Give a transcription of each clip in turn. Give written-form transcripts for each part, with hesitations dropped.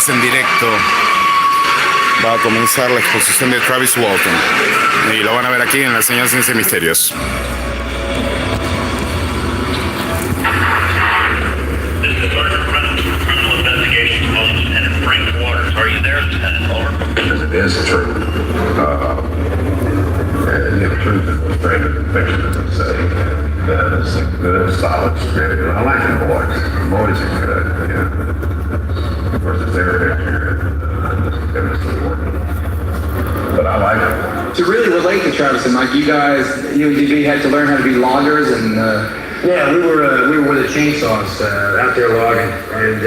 estamos en directo. Va a comenzar la exposición de Travis Walton. Y lo van a ver aquí en la Señal, Ciencia y Misterios. This is Sergeant Criminal Investigation, Lieutenant Frank Waters. Are you there, Lieutenant? Over. Because it is true. And the truth is greater than fiction, as I say. That is a good, solid script. And I like the boys. The boys are good. Yeah. Of course, it's their picture. But I like it. To really relate to Travis and Mike, you guys, you had to learn how to be loggers, and yeah, we were with the chainsaws out there logging, and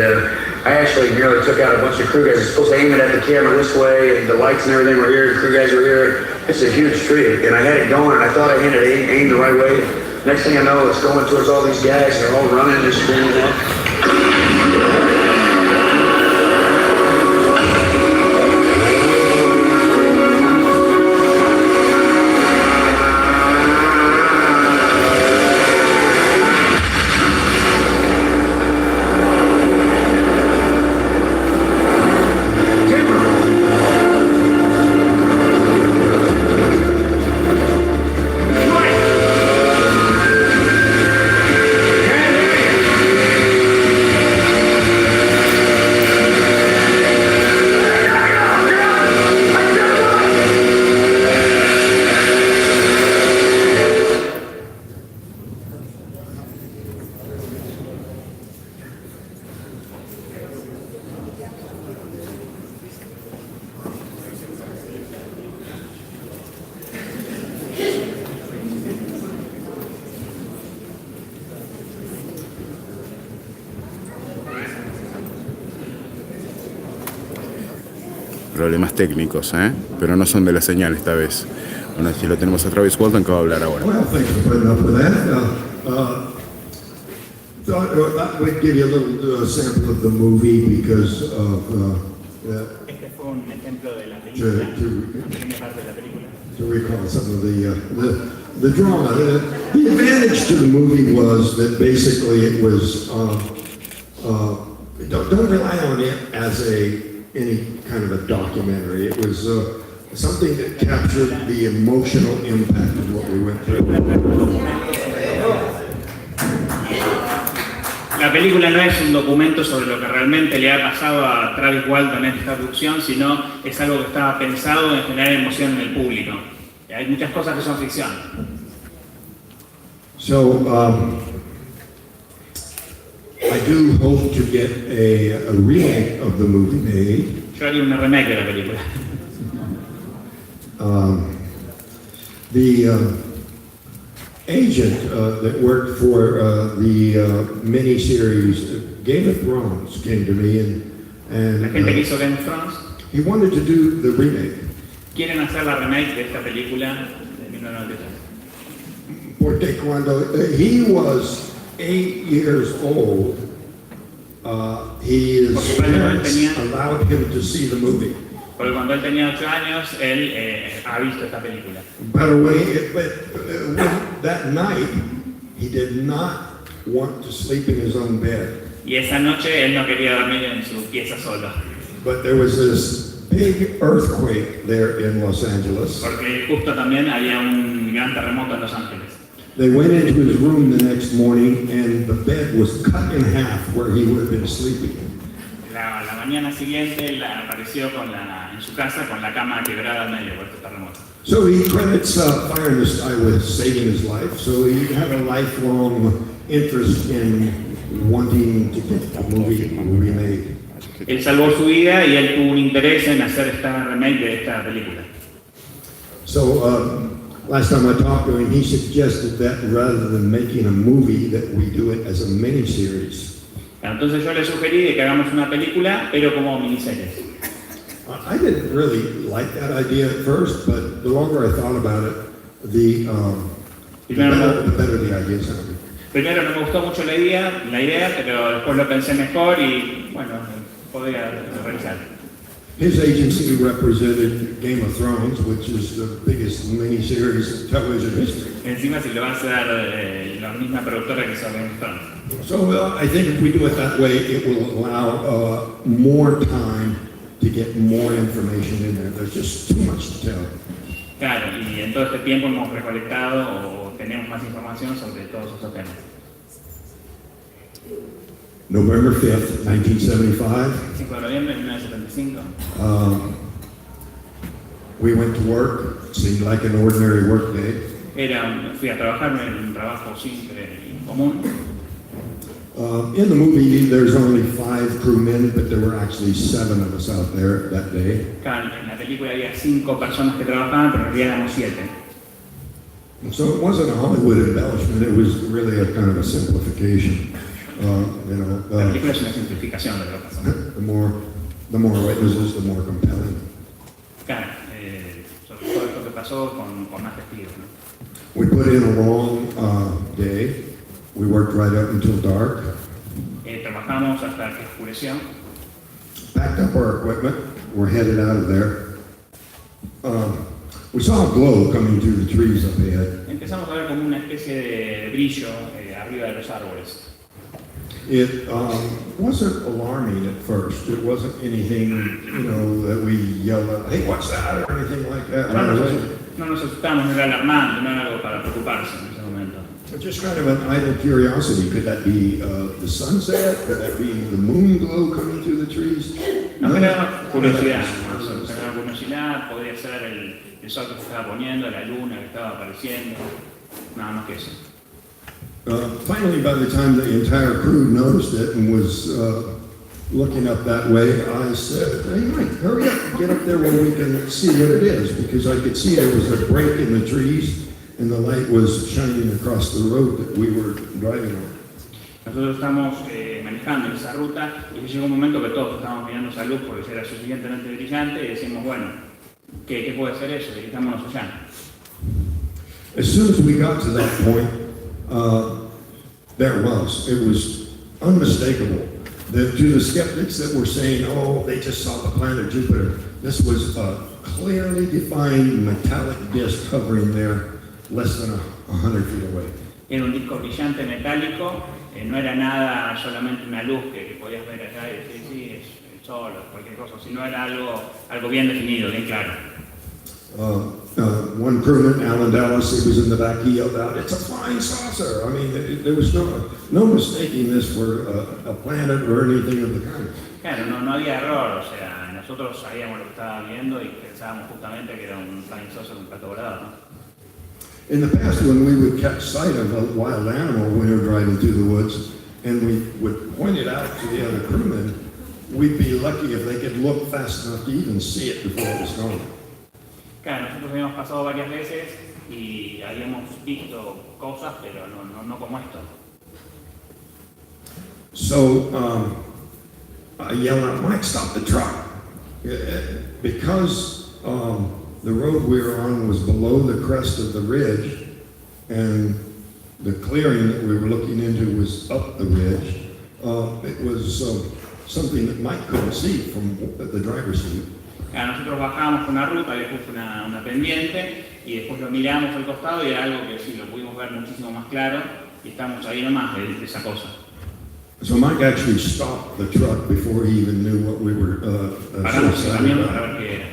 I actually nearly took out a bunch of crew guys. I was supposed to aim it at the camera this way, and the lights and everything were here, the crew guys were here. It's a huge tree, and I had it going, and I thought I had it aimed the right way. Next thing I know, it's going towards all these guys, and they're all running and screaming out. Problemas técnicos, pero no son de la señal esta vez. Bueno, aquí lo tenemos a Travis Walton, que va a hablar ahora. Well, thanks for putting up with that. That would give you a little sample of the movie because of Este fue un ejemplo de la película, una pequeña parte de la película. to recall some of the drama. The advantage to the movie was that basically it was don't rely on it as any kind of a documentary. It was something that captured the emotional impact of what we went through. La película no es un documento sobre lo que realmente le ha pasado a Travis Walton en esta producción, sino es algo que estaba pensado en generar emoción en el público. Hay muchas cosas que son ficción. So I do hope to get a remake of the movie made. Yo haría una remake de la película. The agent that worked for the miniseries Game of Thrones came to me La gente que and hizo Game of Thrones he wanted to do the remake. quieren hacer la remake de esta película de 1993. Porque cuando he was 8 years old, his parents allowed him to see the movie. Porque cuando él tenía 8 años, él ha visto esta película. By the way, that night, he did not want to sleep in his own bed. Y esa noche él no quería dormir en su pieza solo. But there was this big earthquake there in Los Angeles. Porque justo también había un gran terremoto en Los Ángeles. They went into his room the next morning and the bed was cut in half where he would have been sleeping. La mañana siguiente él apareció en su casa con la cama quebrada al medio por este terremoto. So he credits Fire in the Sky with saving his life. So he had a lifelong interest in wanting to get the movie remade. Él salvó su vida y él tuvo un interés en hacer esta remake de esta película. So last time I talked to him, he suggested that rather than making a movie, that we do it as a miniseries. Entonces yo le sugerí de que hagamos una película, pero como miniseries. I didn't really like that idea at first, but the longer I thought about it, the better the idea sounded. Primero no me gustó mucho la idea, pero después lo pensé mejor y bueno, podría realizar. His agency represented Game of Thrones, which is the biggest miniseries in television history. Encima si lo va a hacer la misma productora que hizo Game of Thrones. So I think if we do it that way, it will allow more time to get more information in there. There's just too much to tell. Claro, y en todo este tiempo hemos recolectado o tenemos más información sobre todos esos temas. November 5th, 1975, 5 de noviembre de 1975. we went to work. It seemed like an ordinary work day. Fui a trabajar en un trabajo simple y común. In the movie, there's only 5 crewmen, but there were actually 7 of us out there that day. Claro, en la película había 5 personas que trabajaban, pero en realidad éramos 7. So it wasn't a Hollywood embellishment, it was really a kind of a simplification. La película es una simplificación de lo que pasó. The more witnesses, the more compelling. Claro, sobre todo esto que pasó con más testigos, ¿no? We put in a long day. We worked right up until dark. Trabajamos hasta que oscureció. Packed up our equipment. We're headed out of there. We saw a glow coming through the trees up ahead. Empezamos a ver como una especie de brillo arriba de los árboles. It wasn't alarming at first. It wasn't anything, that we yelled out, "Hey, what's that?" or anything like that. No nos asustamos, no era alarmante, no era algo para preocuparse en ese momento. Just kind of an idle curiosity. Could that be the sunset? Could that be the moon glow coming through the trees? No, era curiosidad, podría ser el sol que se estaba poniendo, la luna que estaba apareciendo, nada más que eso. Finally, by the time the entire crew noticed it and was looking up that way, I said, "Hey, Mike, hurry up, get up there where we can see what it is," because I could see there was a break in the trees and the light was shining across the road that we were driving on. Nosotros estamos manejando en esa ruta y llegó un momento que todos estábamos mirando esa luz porque era suficientemente brillante y decimos, bueno, ¿qué puede ser eso? Dirijámonos allá. As soon as we got to that point, it was unmistakable. To the skeptics that were saying, "Oh, they just saw the planet Jupiter," this was a clearly defined metallic disk hovering there less than 100 feet away. Era un disco brillante metálico, no era nada solamente una luz que podías ver allá y decir, sí, es el sol o cualquier cosa, sino era algo bien definido, bien claro. One crewman, Alan Dallas, he was in the back, he yelled out, "It's a flying saucer!" I mean, there was no mistaking this for a planet or anything of the kind. Claro, no había error, o sea, nosotros sabíamos lo que estaba viendo y pensábamos justamente que era un flying saucer, un plato volador, ¿no? In the past, when we would catch sight of a wild animal when we were driving through the woods, and we would point it out to the other crewmen, we'd be lucky if they could look fast enough to even see it before it was gone. Claro, nosotros habíamos pasado varias veces y habíamos visto cosas, pero no como esto. So I yelled out, "Mike, stop the truck!" Because the road we were on was below the crest of the ridge, and the clearing that we were looking into was up the ridge. It was something that Mike couldn't see from the driver's seat. Nosotros bajábamos una ruta, después una pendiente, y después lo miramos al costado y era algo que sí, lo pudimos ver muchísimo más claro, y estamos ahí nomás de esa cosa. So Mike actually stopped the truck before he even knew what we were Paramos el camión para ver qué era.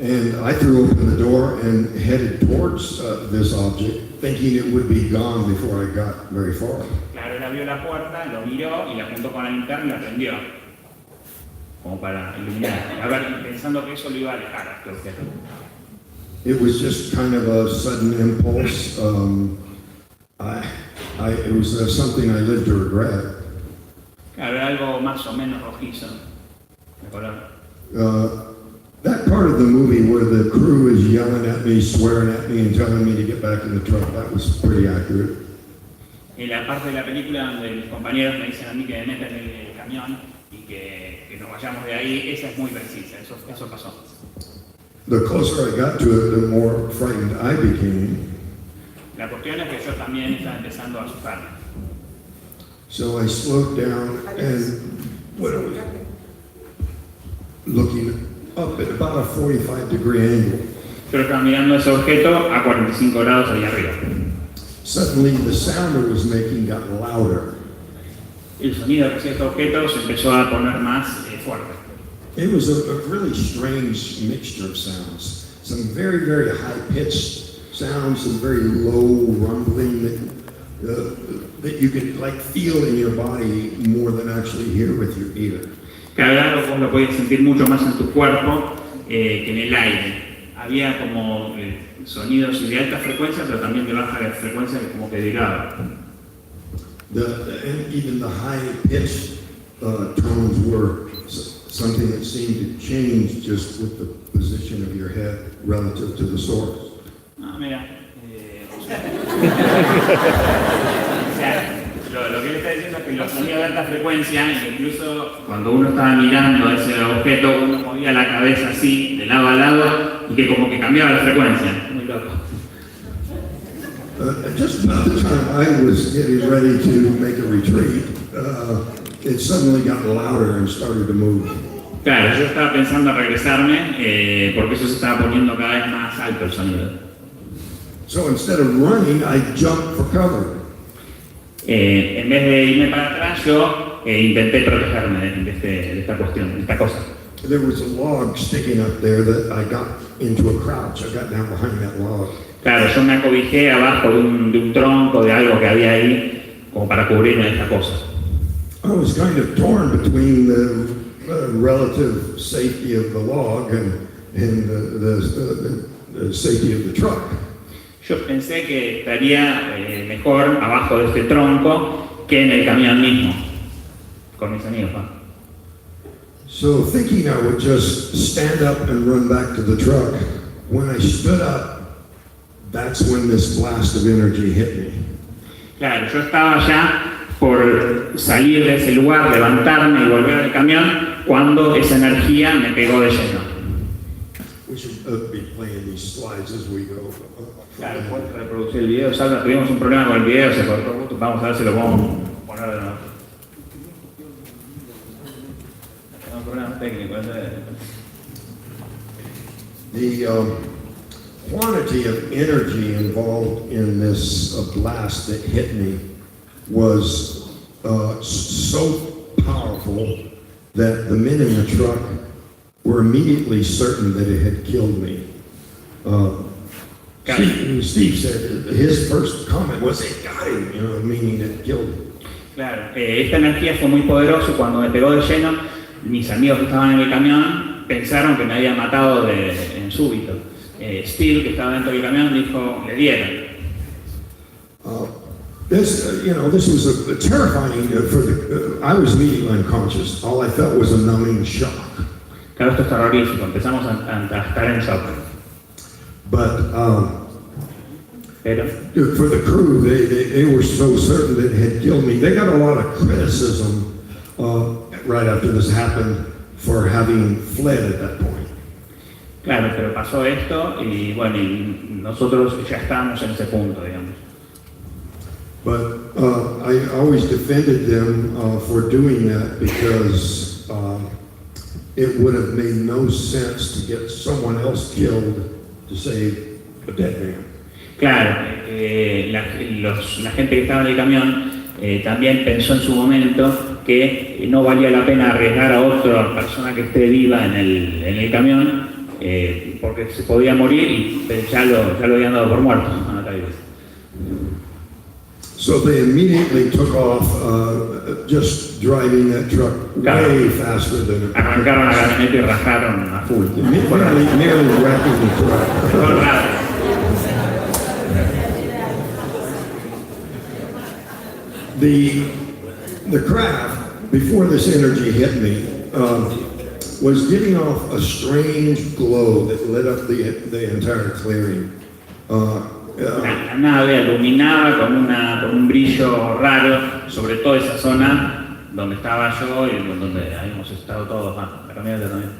And I threw open the door and headed towards this object, thinking it would be gone before I got very far. Claro, él abrió la puerta, lo miró y la apuntó con la linterna y la prendió, como para iluminar. A ver, pensando que eso lo iba a alejar, este objeto. It was just kind of a sudden impulse. It was something I lived to regret. Claro, era algo más o menos rojizo, de color. That part of the movie where the crew is yelling at me, swearing at me, and telling me to get back in the truck, that was pretty accurate. En la parte de la película donde mis compañeros me dicen a mí que me meta en el camión y que nos vayamos de ahí, esa es muy precisa, eso pasó. The closer I got to it, the more frightened I became. La cuestión es que yo también estaba empezando a asustarme. So I slowed down and looking up at about a 45-degree angle. Yo estaba mirando ese objeto a 45 grados ahí arriba. Suddenly, the sound it was making got louder. El sonido que hacía este objeto se empezó a poner más fuerte. It was a really strange mixture of sounds. Some very, very high-pitched sounds, some very low rumbling that you could like feel in your body more than actually hear with your ear. Claro, vos lo podías sentir mucho más en tu cuerpo que en el aire. Había como sonidos de alta frecuencia, pero también de baja frecuencia que como que vibraba. And even the high-pitched tones were something that seemed to change just with the position of your head relative to the source. Ah, mira. Lo que él está diciendo es que los sonidos de alta frecuencia, incluso cuando uno estaba mirando ese objeto, uno movía la cabeza así, de lado a lado, y que como que cambiaba la frecuencia. Muy loco. Just about the time I was getting ready to make a retreat, it suddenly got louder and started to move. Claro, yo estaba pensando a regresarme porque eso se estaba poniendo cada vez más alto el sonido. So instead of running, I jumped for cover. En vez de irme para atrás, yo intenté protegerme de esta cuestión, de esta cosa. There was a log sticking up there that I got into a crouch. I got down behind that log. Claro, yo me acobijé abajo de un tronco, de algo que había ahí, como para cubrirme de esta cosa. I was kind of torn between the relative safety of the log and the safety of the truck. Yo pensé que estaría mejor abajo de este tronco que en el camión mismo, con mis amigos. So thinking I would just stand up and run back to the truck, when I stood up, that's when this blast of energy hit me. Claro, yo estaba ya por salir de ese lugar, levantarme y volver al camión, cuando esa energía me pegó de lleno. We should be playing these slides as we go. Claro, puedes reproducir el video, Salva, tuvimos un problema con el video, se cortó, vamos a ver si lo podemos poner de nuevo. Tenemos problemas técnicos. The quantity of energy involved in this blast that hit me was so powerful that the men in the truck were immediately certain that it had killed me. Steve said his first comment was, "It got him," meaning it killed him. Claro, esta energía fue muy poderosa y cuando me pegó de lleno, mis amigos que estaban en el camión pensaron que me había matado en súbito. Steve, que estaba dentro del camión, dijo, le dieron. This was a terrifying. I was immediately unconscious. All I felt was a numbing shock. Claro, esto es terrorífico, empezamos a estar en shock. But Pero for the crew, they were so certain that it had killed me. They got a lot of criticism right after this happened for having fled at that point. claro, pero pasó esto y bueno, y nosotros ya estábamos en ese punto, digamos. But I always defended them for doing that because it would have made no sense to get someone else killed to save a dead man. Claro, la gente que estaba en el camión también pensó en su momento que no valía la pena arriesgar a otra persona que esté viva en el camión porque se podía morir y ya lo habían dado por muerto. So they immediately took off, just driving that truck way faster than it. Arrancaron la camioneta y rajaron a full. Nearly wrecking the truck. The craft, before this energy hit me, was giving off a strange glow that lit up the entire clearing. La nave iluminaba con un brillo raro sobre toda esa zona donde estaba yo y donde habíamos estado todos, la camioneta también.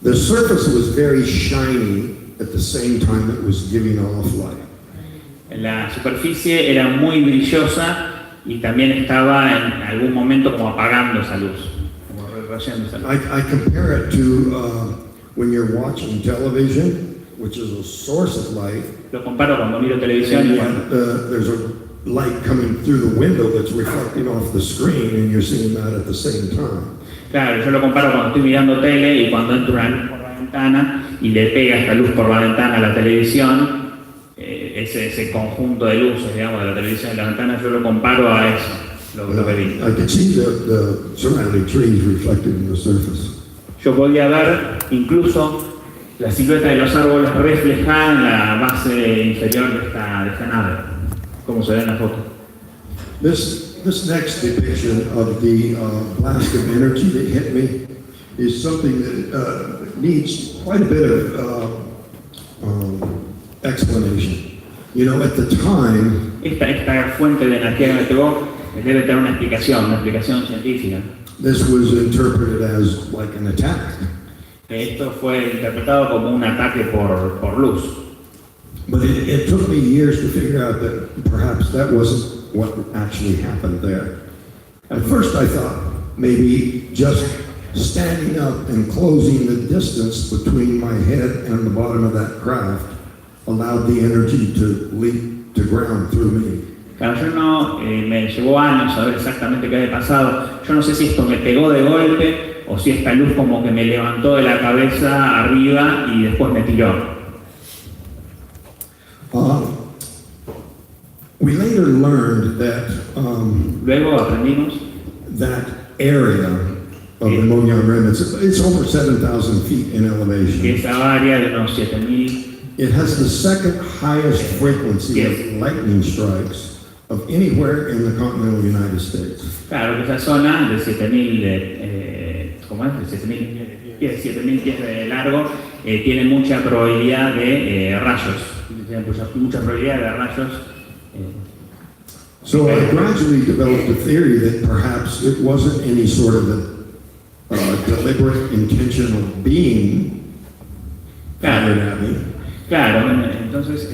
The surface was very shiny at the same time it was giving off light. La superficie era muy brillosa y también estaba en algún momento como apagando esa luz, como interpretación de esa luz. I compare it to when you're watching television, which is a source of light, Lo comparo cuando miro televisión y and there's a light coming through the window that's reflecting off the screen, and you're seeing that at the same time. claro, yo lo comparo cuando estoy mirando tele y cuando entra una luz por la ventana y le pega esta luz por la ventana a la televisión, ese conjunto de luces, digamos, de la televisión y la ventana, yo lo comparo a eso, lo que vi. I could see the surrounding trees reflected in the surface. Yo podía ver incluso la silueta de los árboles reflejada en la base inferior de esta nave, como se ve en la foto. This next depiction of the blast of energy that hit me is something that needs quite a bit of explanation. You know, at the time, Esta fuente de energía que me pegó debe tener una explicación científica. this was interpreted as like an attack. Esto fue interpretado como un ataque por luz. But it took me years to figure out that perhaps that wasn't what actually happened there. At first I thought maybe just standing up and closing the distance between my head and the bottom of that craft allowed the energy to leap to ground through me. Claro, yo no, me llevó años saber exactamente qué había pasado. Yo no sé si esto me pegó de golpe o si esta luz como que me levantó de la cabeza arriba y después me tiró. We later learned that Luego aprendimos that area of the Mogollon Rim, it's over 7,000 feet in que elevation. esa área de unos 7.000 It has the second highest frequency Yes. of lightning strikes of anywhere in the continental United States. Claro, que esa zona de 7.000, ¿cómo es? De 7.000 pies de largo, tiene mucha probabilidad de rayos. Tiene mucha probabilidad de rayos. So I gradually developed a theory that perhaps it wasn't any sort of a deliberate, intentional being fired at me. Claro, entonces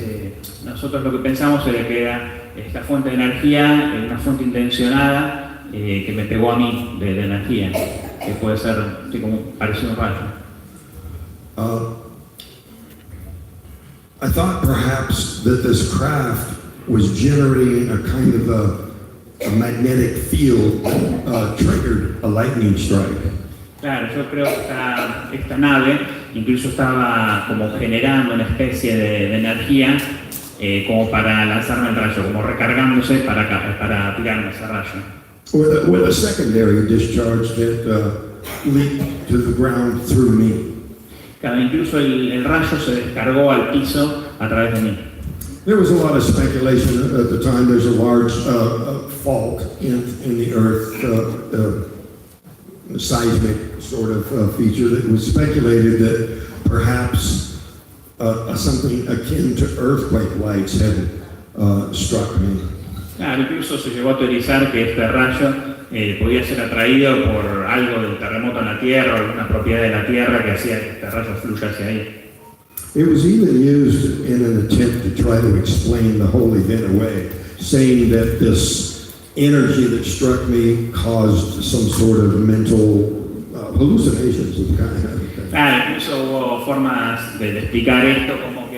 nosotros lo que pensamos era que era esta fuente de energía, una fuente intencionada que me pegó a mí de energía, que puede ser así como parecido a un rayo. I thought perhaps that this craft was generating a kind of a magnetic field that triggered a lightning strike. Claro, yo creo que esta nave incluso estaba como generando una especie de energía como para lanzarme el rayo, como recargándose para tirarme ese rayo. With a secondary discharge that leaped to the ground through me. Claro, incluso el rayo se descargó al piso a través de mí. There was a lot of speculation at the time. There's a large fault in the Earth, seismic sort of feature that was speculated that perhaps something akin to earthquake lights had struck me. Claro, incluso se llegó a teorizar que este rayo podía ser atraído por algo del terremoto en la Tierra o alguna propiedad de la Tierra que hacía que este rayo fluya hacia ahí. It was even used in an attempt to try to explain the whole event away, saying that this energy that struck me caused some sort of mental hallucinations of kind of thing. Claro, incluso hubo formas de explicar esto como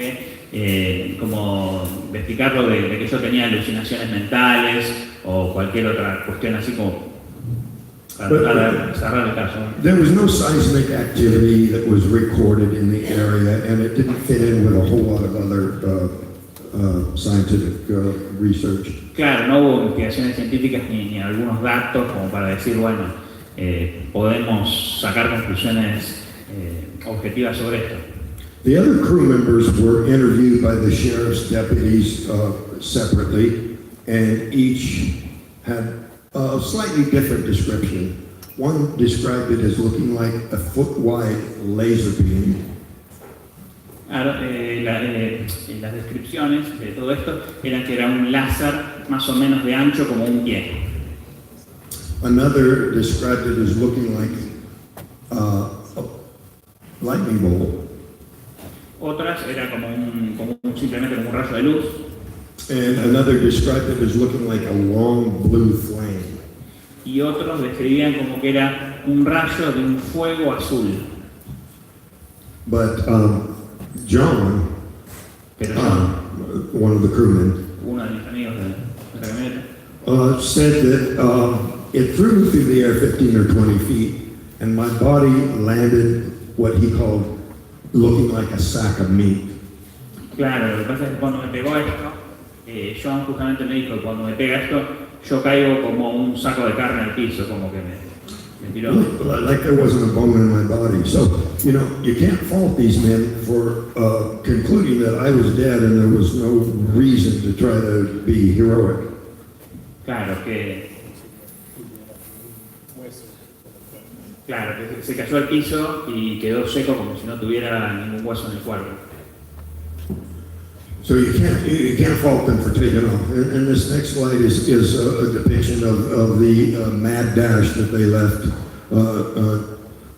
de explicarlo de que yo tenía alucinaciones mentales o cualquier otra cuestión así como para tratar de cerrar el caso. There was no seismic activity that was recorded in the area, and it didn't fit in with a whole lot of other scientific research. Claro, no hubo investigaciones científicas ni algunos datos como para decir, bueno, podemos sacar conclusiones objetivas sobre esto. The other crew members were interviewed by the sheriff's deputies separately, and each had a slightly different description. One described it as looking like a foot-wide laser beam. Claro, las descripciones de todo esto eran que era un láser más o menos de ancho como un pie. Another described it as looking like a lightning bolt. Otras era simplemente como un rayo de luz. And another described it as looking like a long blue flame. y otros describían como que era un rayo de un fuego azul. But John, Pero John, one of the crewmen, uno de mis amigos de la camioneta, said that it threw me through the air 15 or 20 feet, and my body landed what he called looking like a sack of meat. claro, lo que pasa es que cuando me pegó esto, John justamente me dijo que cuando me pega esto, yo caigo como un saco de carne al piso, como que me tiró. Like there wasn't a bone in my body. So, you know, you can't fault these men for concluding that I was dead and there was no reason to try to be heroic. Claro, que se cayó al piso y quedó seco como si no tuviera ningún hueso en el cuerpo. So you can't fault them for taking off. And this next slide is a depiction of the mad dash that they left,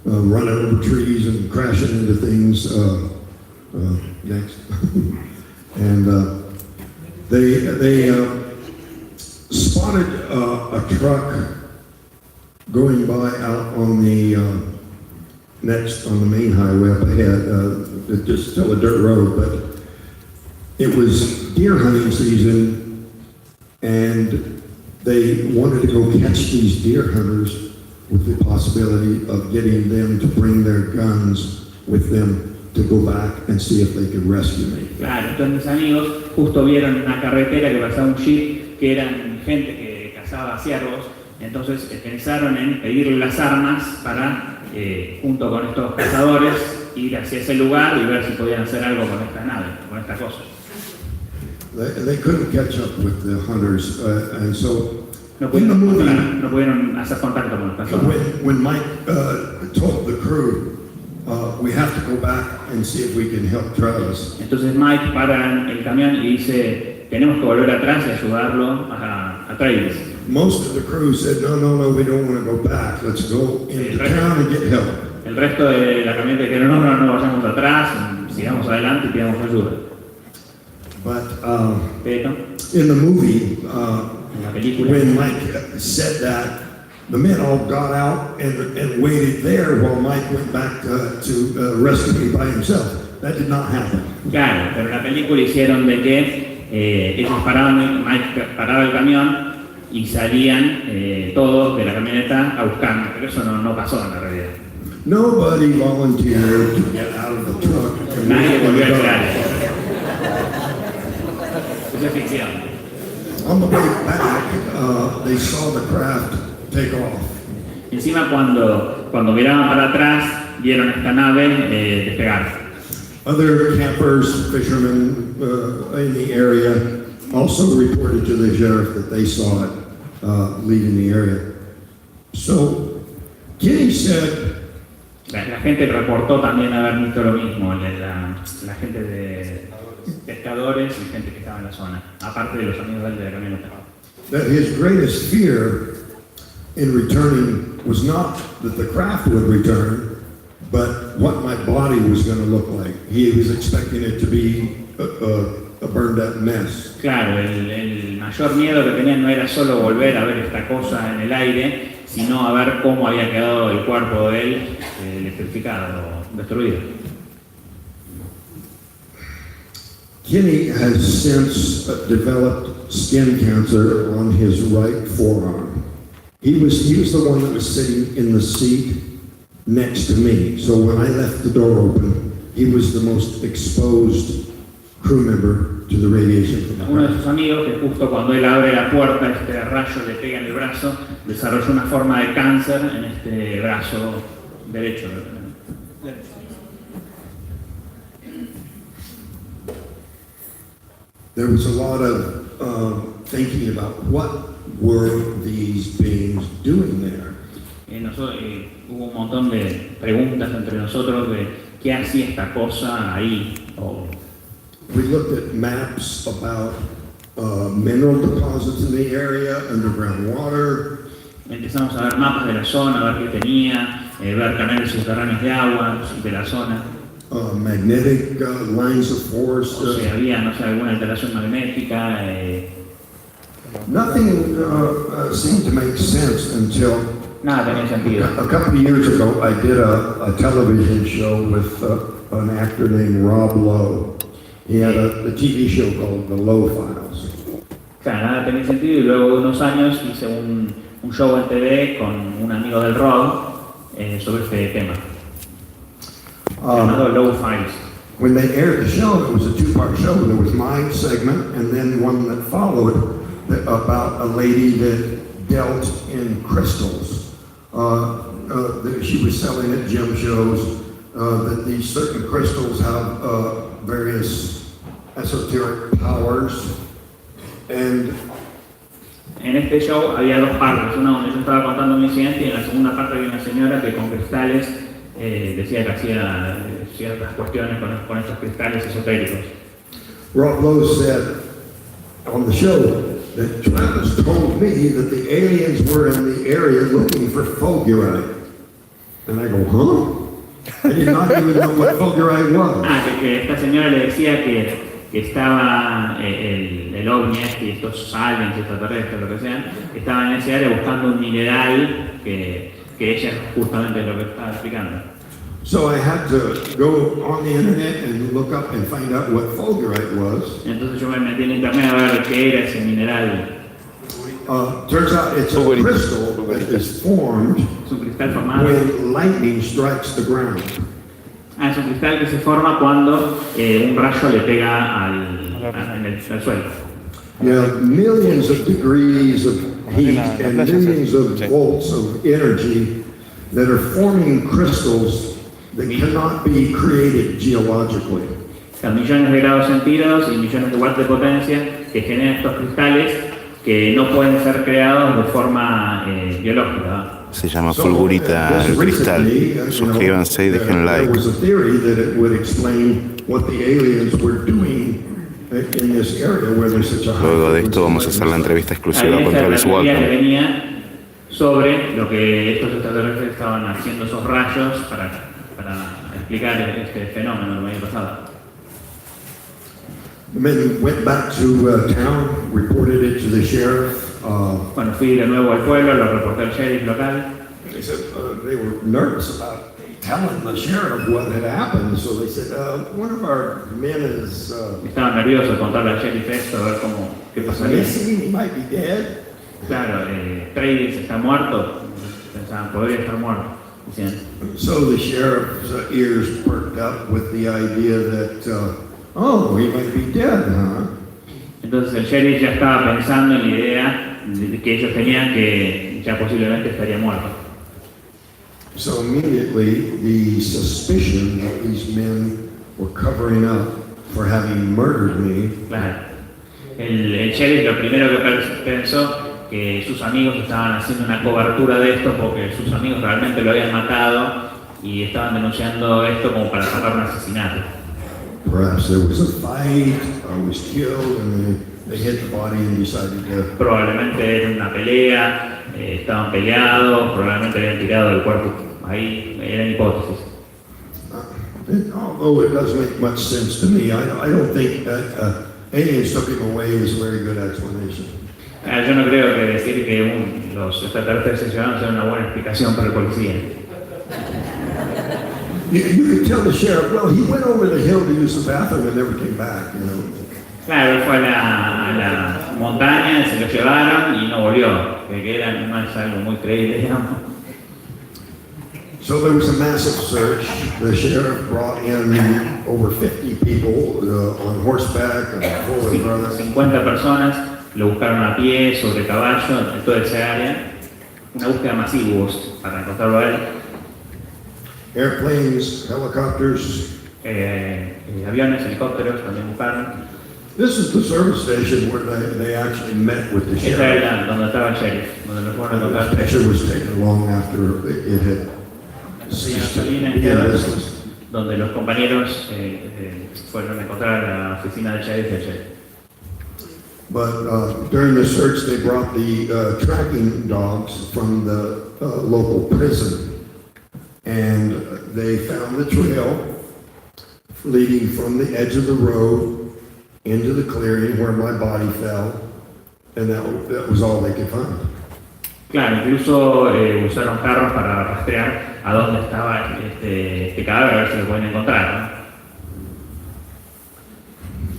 running over trees and crashing into things. Next. And they spotted a truck going by out on the on the main highway up ahead. It's just still a dirt road, but it was deer hunting season, and they wanted to go catch these deer hunters with the possibility of getting them to bring their guns with them to go back and see if they could rescue me. Claro, entonces mis amigos justo vieron una carretera que pasaba un jeep, que eran gente que cazaba ciervos, entonces pensaron en pedirle las armas para, junto con estos cazadores, ir hacia ese lugar y ver si podían hacer algo con esta nave, con esta cosa. They couldn't catch up with the hunters, and so No in the movie, pudieron hacer contacto con los cazadores. when Mike told the crew, we have to go back and see if we can help Travis. Entonces Mike para el camión y dice, tenemos que volver atrás y ayudarlo a Travis. Most of the crew said, no, we don't want to go back. Let's go into town and get help. El resto de la camioneta dijeron, no vayamos atrás, sigamos adelante y pidamos ayuda. But Pero in the movie, en la película, when Mike said that, the men all got out and waited there while Mike went back to rescue me by himself. That did not happen. claro, pero en la película hicieron de que ellos paraban, Mike paraba el camión y salían todos de la camioneta a buscarme, pero eso no pasó en la realidad. Nobody volunteered to get out of the truck. And Nadie volvió a go. entrar. Eso es ficción. On the way back, they saw the craft take off. Encima cuando miraban para atrás, vieron esta nave despegar. Other campers, fishermen in the area also reported to the sheriff that they saw it leaving the area. So, Kenny said, La gente reportó también haber visto lo mismo, la gente de pescadores y gente que estaba en la zona, aparte de los amigos de la camioneta. that his greatest fear in returning was not that the craft would return, but what my body was going to look like. He was expecting it to be a burned up mess. Claro, el mayor miedo que tenían no era solo volver a ver esta cosa en el aire, sino a ver cómo había quedado el cuerpo de él electrificado, destruido. Kenny has since developed skin cancer on his right forearm. He was the one that was sitting in the seat next to me. So when I left the door open, he was the most exposed crew member to the radiation from the Uno de craft. sus amigos, que justo cuando él abre la puerta, este rayo le pega en el brazo, desarrolló una forma de cáncer en este brazo derecho. There was a lot of thinking about what were these beings doing there. Hubo un montón de preguntas entre nosotros de qué hacía esta cosa ahí. We looked at maps about mineral deposits in the area, underground water. Empezamos a ver mapas de la zona, a ver qué tenía, ver canales subterráneos de agua de la zona. Magnetic lines of force. O si había, no sé, alguna alteración magnética. Nothing seemed to make sense until Nada tenía sentido. a couple of years ago. I did a television show with an actor named Rob Lowe. He had a TV show called The Lowe Files. Claro, nada tenía sentido y luego de unos años hice un show en TV con un amigo del Rob sobre este tema. Llamado Low Files. When they aired the show, it was a two-part show. There was my segment and then one that followed about a lady that dealt in crystals. She was selling at gym shows that these certain crystals have various esoteric powers. And en este show había dos partes, una donde yo estaba contando mi incidente y en la segunda parte había una señora que con cristales decía que hacía ciertas cuestiones con estos cristales esotéricos. Rob Lowe said on the show that Travis told me that the aliens were in the area looking for fulgurite. And I go, huh? I did not even know what fulgurite was. Que esta señora le decía que estaba el ovni y estos aliens, extraterrestres, lo que sean, estaban en ese área buscando un mineral que ella justamente es lo que estaba explicando. So I had to go on the internet and look up and find out what fulgurite was. Entonces yo me metí en internet a ver qué era ese mineral. Turns out it's a crystal that is formed Es un cristal formado. when lightning strikes the ground. Es un cristal que se forma cuando un rayo le pega al suelo. You have millions of degrees of heat and millions of volts of energy that are forming crystals that cannot be created geologically. Millones de grados centígrados y millones de watts de potencia que generan estos cristales que no pueden ser creados de forma biológica. Se llama Fulgurita el cristal. Suscríbanse y dejen like. There was a theory that it would explain what the aliens were doing in this area where there's such a high. Luego de esto vamos a hacer la entrevista exclusiva con Travis Walton. Venía sobre lo que estos extraterrestres estaban haciendo esos rayos para explicar este fenómeno del año pasado. The men went back to town, reported it to the sheriff. Bueno, fui de nuevo al pueblo, lo reporté al sheriff local. They said they were nervous about telling the sheriff what had happened, so they said, one of our men is Estaban nerviosos de contarle al sheriff esto, a ver qué pasaría. missing, he might be dead. Claro, Travis está muerto, pensaban, podría estar muerto, decían. So the sheriff's ears perked up with the idea that, oh, he might be dead, huh? Entonces el sheriff ya estaba pensando en la idea de que ellos tenían que ya posiblemente estaría muerto. So immediately the suspicion that these men were covering up for having murdered me. Claro. El sheriff lo primero que pensó que sus amigos estaban haciendo una cobertura de esto porque sus amigos realmente lo habían matado y estaban denunciando esto como para tapar un asesinato. Perhaps there was a fight, I was killed, and they hid the body and decided to. Probablemente era una pelea, estaban peleados, probablemente habían tirado el cuerpo ahí, eran hipótesis. Although it doesn't make much sense to me, I don't think that aliens took him away is a very good explanation. Yo no creo que decir que los extraterrestres se llevaron sea una buena explicación para el policía. You could tell the sheriff, well, he went over the hill to use the bathroom and never came back, you know. Claro, él fue a la montaña, se lo llevaron y no volvió, que no es algo muy creíble, digamos. So there was a massive search. The sheriff brought in over 50 people on horseback and full of brothers. 50 personas lo buscaron a pie, sobre caballo, en toda esa área. Una búsqueda masiva para encontrarlo a él. Airplanes, helicopters. Aviones, helicópteros también buscaron. This is the service station where they actually met with the Esa sheriff. era donde estaba el sheriff, donde lo fueron a The encontrar. picture was taken long after it had ceased to be in business. Donde los compañeros fueron a encontrar a la oficina del sheriff y el sheriff. But during the search, they brought the tracking dogs from the local prison. And they found the trail leading from the edge of the road into the clearing where my body fell. and that was all they could find. Claro, incluso usaron carros para rastrear a dónde estaba este cadáver, a ver si lo pueden encontrar,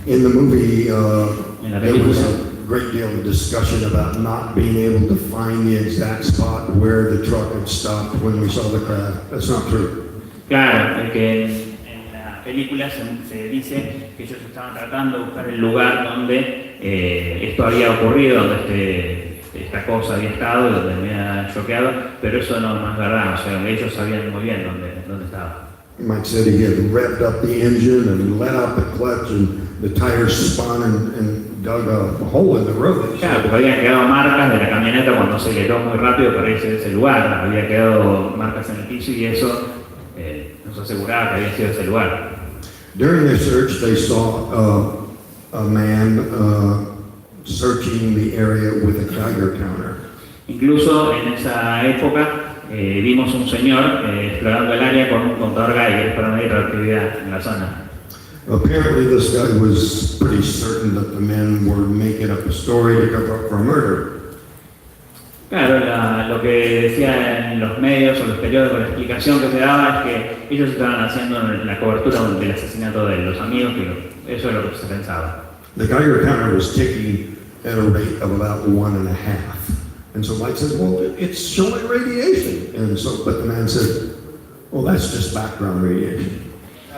¿no? In the movie, En la there película. was a great deal of discussion about not being able to find the exact spot where the truck had stopped when we saw the crash. That's not true. Claro, es que en la película se dice que ellos estaban tratando de buscar el lugar donde esto había ocurrido, donde esta cosa había estado, donde me había choqueado, pero eso no es verdad, o sea, ellos sabían muy bien dónde estaba. Mike said he had revved up the engine and let out the clutch and the tires spun and dug a hole in the road. Claro, porque habían quedado marcas de la camioneta cuando aceleró muy rápido para irse de ese lugar, había quedado marcas en el piso y eso nos aseguraba que había sido ese lugar. During their search, they saw a man searching the area with a Geiger counter. Incluso en esa época vimos un señor explorando el área con un contador Geiger para medir la actividad en la zona. Apparently, this guy was pretty certain that the men were making up a story to cover up for a murder. Claro, lo que decía en los medios o los periódicos, la explicación que se daba es que ellos estaban haciendo la cobertura del asesinato de los amigos, que eso es lo que se pensaba. The Geiger counter was ticking at a rate of about 1.5. And so Mike said, well, it's showing radiation. And so, but the man said, well, that's just background radiation.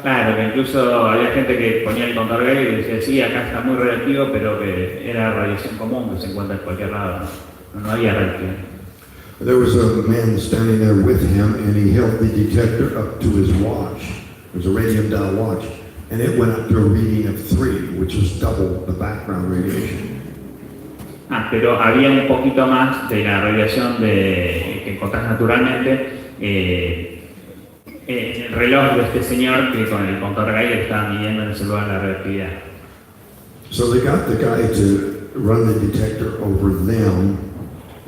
Claro, que incluso había gente que ponía el contador Geiger y decía, sí, acá está muy radioactivo, pero que era radiación común que se encuentra en cualquier lado. No había radioactividad. There was a man standing there with him, and he held the detector up to his watch. It was a radium dial watch, and it went up to a reading of 3, which was double the background radiation. Pero había un poquito más de la radiación que encontrás naturalmente en el reloj de este señor que con el contador Geiger estaba midiendo en ese lugar la radioactividad. So they got the guy to run the detector over them,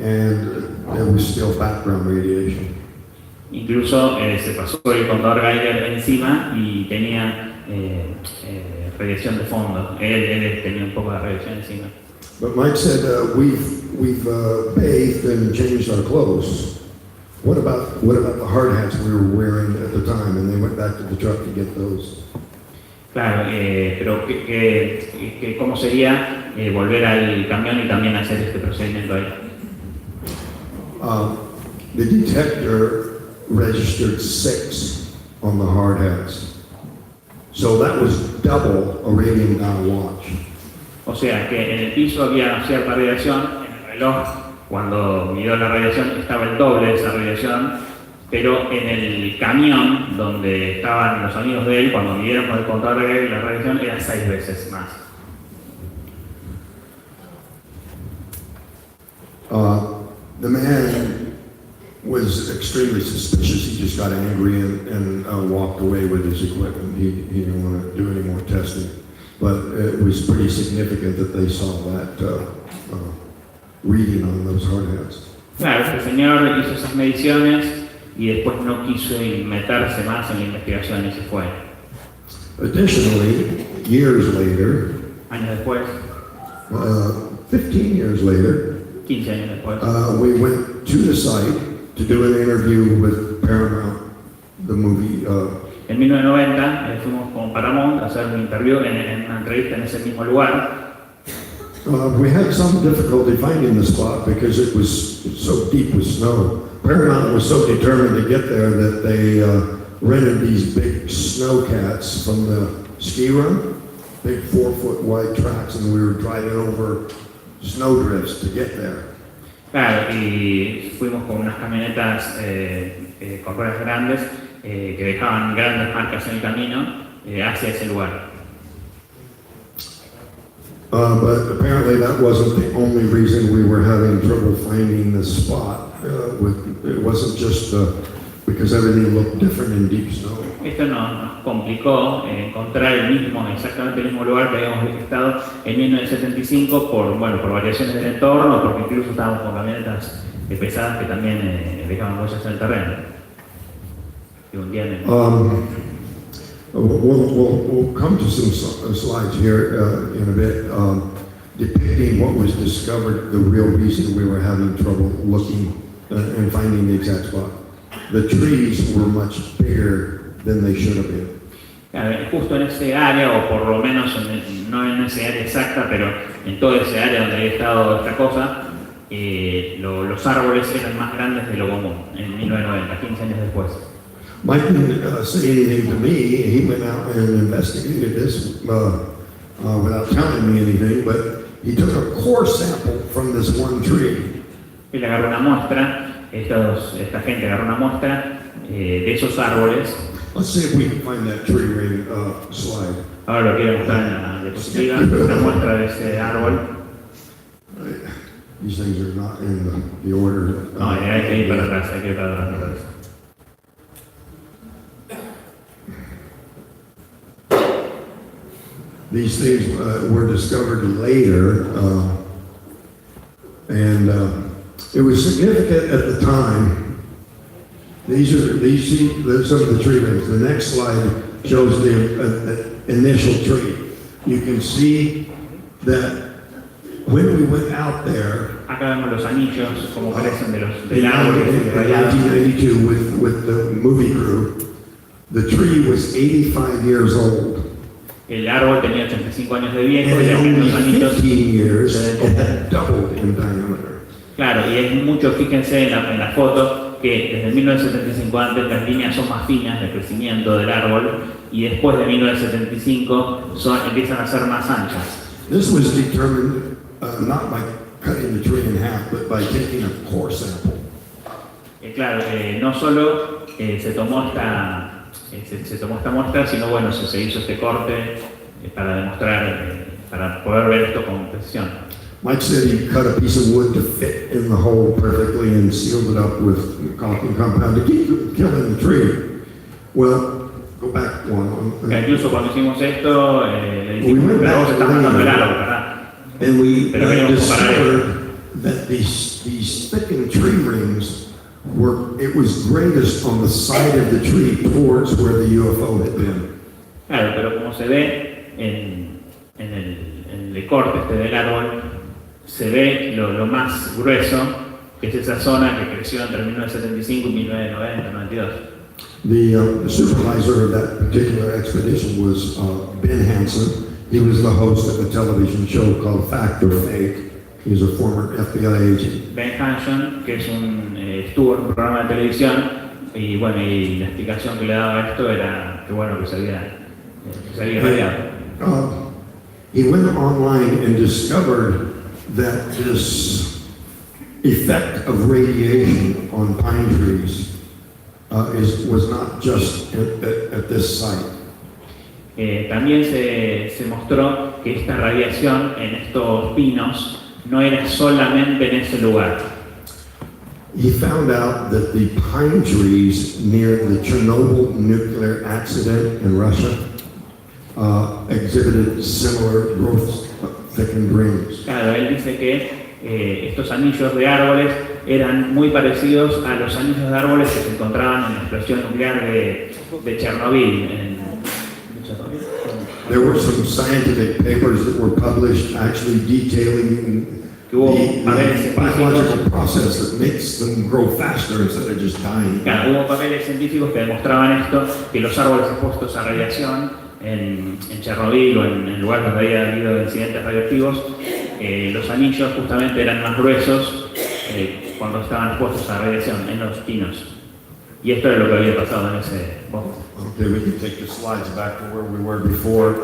and there was still background radiation. Incluso se pasó el contador Geiger encima y tenía radiación de fondo. Él tenía un poco de radiación encima. But Mike said, we've bathed and changed our clothes. What about the hard hats we were wearing at the time? And they went back to the truck to get those. Claro, pero ¿cómo sería volver al camión y también hacer este procedimiento ahí? The detector registered 6 on the hard hats. So that was double a radium dial watch. O sea, que en el piso había cierta radiación, en el reloj, cuando midió la radiación, estaba el doble de esa radiación, pero en el camión donde estaban los amigos de él, cuando midieron con el contador de la radiación, era 6 veces más. The man was extremely suspicious. He just got angry and walked away with his equipment. He didn't want to do any more testing. But it was pretty significant that they saw that reading on those hard hats. Claro, el señor hizo esas mediciones y después no quiso meterse más en la investigación y se fue. Additionally, years later, Años después, 15 years later, 15 años después, we went to the site to do an interview with Paramount, the movie. en 1990 fuimos con Paramount a hacer un interview en una entrevista en ese mismo lugar. We had some difficulty finding the spot because it was so deep with snow. Paramount was so determined to get there that they rented these big snow cats from the ski run, big 4-foot wide tracks, and we were driving over snowdrifts to get there. Claro, y fuimos con unas camionetas con ruedas grandes que dejaban grandes marcas en el camino hacia ese lugar. But apparently that wasn't the only reason we were having trouble finding the spot. It wasn't just because everything looked different in deep snow. Esto nos complicó encontrar exactamente el mismo lugar que habíamos estado en 1975 por variaciones del entorno, porque incluso estábamos con camionetas pesadas que también dejaban huellas en el terreno. Y hundían el... We'll come to some slides here in a bit. depicting what was discovered, the real reason we were having trouble looking and finding the exact spot. The trees were much bigger than they should have been. Justo en ese área, o por lo menos no en ese área exacta, pero en toda ese área donde había estado esta cosa, los árboles eran más grandes de lo común, en 1990, 15 años después. Mike didn't say anything to me. He went out and investigated this without telling me anything, but he took a core sample from this one tree. Él agarró una muestra, esta gente agarró una muestra de esos árboles. Let's see if we can find that tree ring slide. Ahora lo quiero mostrar en la diapositiva, una muestra de ese árbol. These things are not in the order. No, hay que ir para atrás, hay que ir para atrás. These things were discovered later, and it was significant at the time. These some of the tree rings. The next slide shows the initial tree. You can see that when we went out there, acá vemos los anillos, como parecen del in árbol. 1982 with the movie crew, the tree was 85 years old. El árbol tenía 85 años de viejo And y in acá only los anillos. 15 years, it had doubled in diameter. Claro, y es mucho, fíjense en la foto, que desde 1975 antes las líneas son más finas de crecimiento del árbol y después de 1975 empiezan a ser más anchas. This was determined not by cutting the tree in half, but by taking a core sample. Claro, no solo se tomó esta muestra, sino bueno, se hizo este corte para demostrar, para poder ver esto con precisión. Mike said he cut a piece of wood to fit in the hole perfectly and sealed it up with caulking compound to keep from killing the tree. Well, go back one. Incluso cuando hicimos esto, le dijimos, pero vos estás matando el árbol, ¿verdad? And we Pero queríamos comparar esto. discovered that these thickened tree rings it was greatest on the side of the tree towards where the UFO had been. Claro, pero como se ve en el corte del árbol, se ve lo más grueso, que es esa zona que creció entre 1975 y 1990, 92. The supervisor of that particular expedition was Ben Hansen. He was the host of a television show called Fact or Fake. He was a former FBI agent. Ben Hansen, que estuvo en un programa de televisión, y bueno, y la explicación que le daba a esto era que bueno, que se había radiado. He went online and discovered that this effect of radiation on pine trees was not just at this site. También se mostró que esta radiación en estos pinos no era solamente en ese lugar. He found out that the pine trees near the Chernobyl nuclear accident in Russia exhibited similar growth thickened rings. Claro, él dice que estos anillos de árboles eran muy parecidos a los anillos de árboles que se encontraban en la explosión nuclear de Chernobyl. There were some scientific papers that were published actually detailing the biological process that makes them grow faster instead of just dying. Claro, hubo papeles científicos que demostraban esto, que los árboles expuestos a radiación en Chernobyl o en el lugar donde había habido incidentes radioactivos, los anillos justamente eran más gruesos cuando estaban expuestos a radiación en los pinos. Y esto era lo que había pasado en ese bosque. Okay, we can take the slides back to where we were before.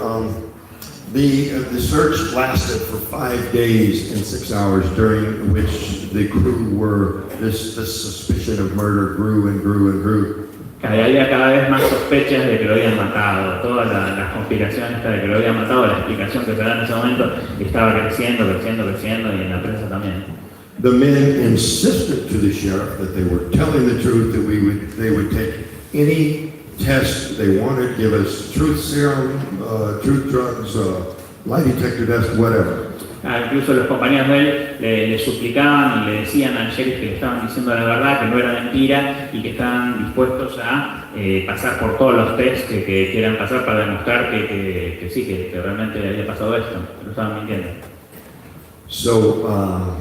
The search lasted for 5 days and 6 hours, during which the crew this suspicion of murder grew and grew and grew. Había cada vez más sospechas de que lo habían matado, toda la conspiración esta de que lo habían matado, la explicación que se da en ese momento estaba creciendo y en la prensa también. The men insisted to the sheriff that they were telling the truth, that they would take any test they wanted, give us truth serum, truth drugs, lie detector test, whatever. Incluso los compañeros de él le suplicaban y le decían al sheriff que estaban diciendo la verdad, que no era mentira y que estaban dispuestos a pasar por todos los tests que quieran pasar para demostrar que sí, que realmente había pasado esto, que no estaban mintiendo. So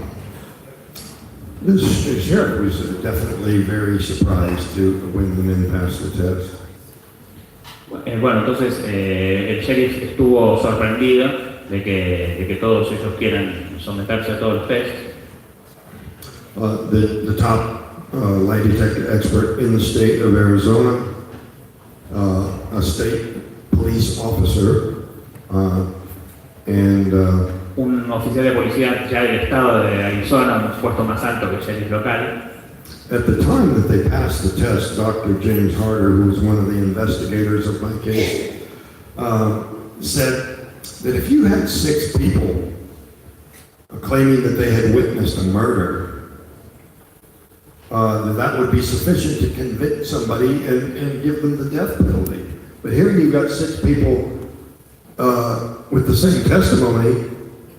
the sheriff was definitely very surprised when the men passed the test. Bueno, entonces el sheriff estuvo sorprendido de que todos ellos quieran someterse a todos los tests. The top lie detector expert in the state of Arizona, a state police officer, and Un oficial de policía ya del estado de Arizona, un puesto más alto que el sheriff local. at the time that they passed the test, Dr. James Harder, who was one of the investigators of my case, said that if you had 6 people claiming that they had witnessed a murder, that would be sufficient to convict somebody and give them the death penalty. But here you've got 6 people with the same testimony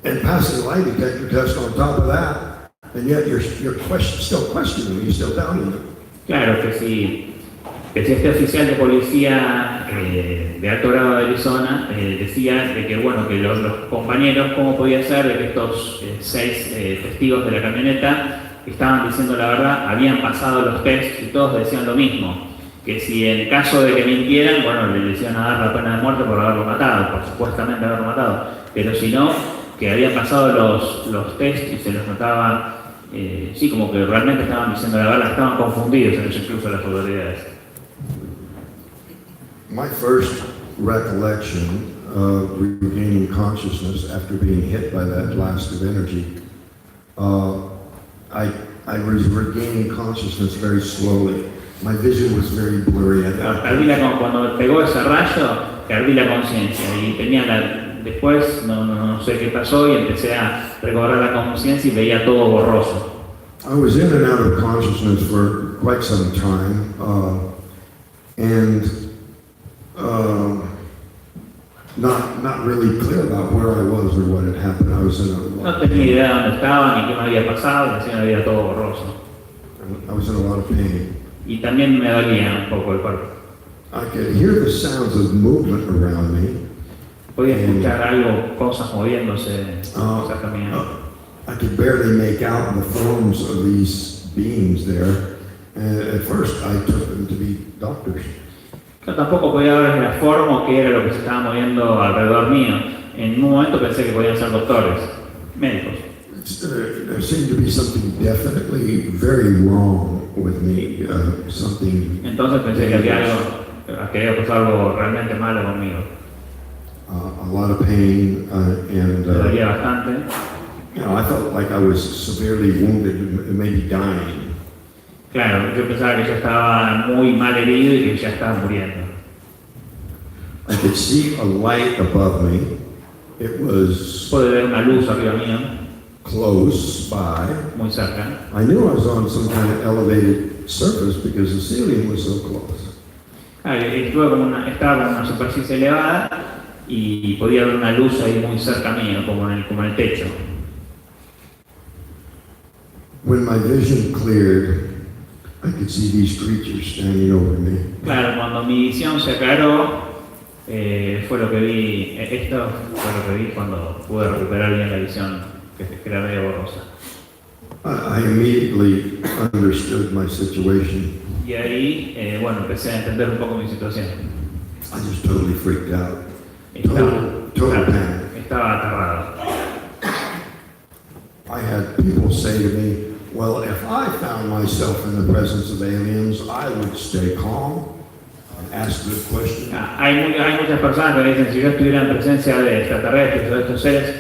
and passing a lie detector test on top of that, and yet you're still questioning them, you're still doubting them. Claro que si este oficial de policía de alto grado de Arizona decía de que bueno, que los compañeros, ¿cómo podía ser de que estos 6 testigos de la camioneta estaban diciendo la verdad, habían pasado los tests y todos decían lo mismo? Que si en caso de que mintieran, bueno, les iban a dar la pena de muerte por haberlo matado, por supuestamente haberlo matado, pero si no, que habían pasado los tests y se los notaba, sí, como que realmente estaban diciendo la verdad, estaban confundidos en eso, incluso las autoridades. My first recollection of regaining consciousness after being hit by that blast of energy, I was regaining consciousness very slowly. My vision was very blurry. Cuando me pegó ese rayo, perdí la conciencia y tenía después no sé qué pasó y empecé a recobrar la conciencia y veía todo borroso. I was in and out of consciousness for quite some time, and not really clear about where I was or what had happened. I was in No tenía idea de dónde estaba ni qué me había pasado, me hacía veía todo borroso. I was in a lot of pain. Y también me dolía un poco el cuerpo. I could hear the sounds of movement around me. Podía escuchar algo, cosas moviéndose, cosas caminando. I could barely make out the forms of these beings there. And at first I took them to be doctors. Yo tampoco podía ver la forma o qué era lo que se estaba moviendo alrededor mío. En un momento pensé que podían ser doctores, médicos. There seemed to be something definitely very wrong with me. Entonces pensé que había pasado algo realmente malo conmigo. A lot of pain and Me dolía bastante. I felt like I was severely wounded and maybe dying. Claro, yo pensaba que yo estaba muy mal herido y que ya estaba muriendo. I could see a light above me. It was Pude ver una luz arriba mío, close by. muy cerca. I knew I was on some kind of elevated surface because the ceiling was so close. Claro, estaba en una superficie elevada y podía ver una luz ahí muy cerca mío, como en el techo. When my vision cleared, I could see these creatures standing over me. Claro, cuando mi visión se aclaró, fue lo que vi, esto fue lo que vi cuando pude recuperar bien la visión, que era medio borrosa. I immediately understood my situation. Y ahí, bueno, empecé a entender un poco mi situación. I just totally freaked out. Total panic. Estaba aterrado. I had people say to me, well, if I found myself in the presence of aliens, I would stay calm and ask good questions. Hay muchas personas que dicen, si yo estuviera en presencia de extraterrestres o de estos seres,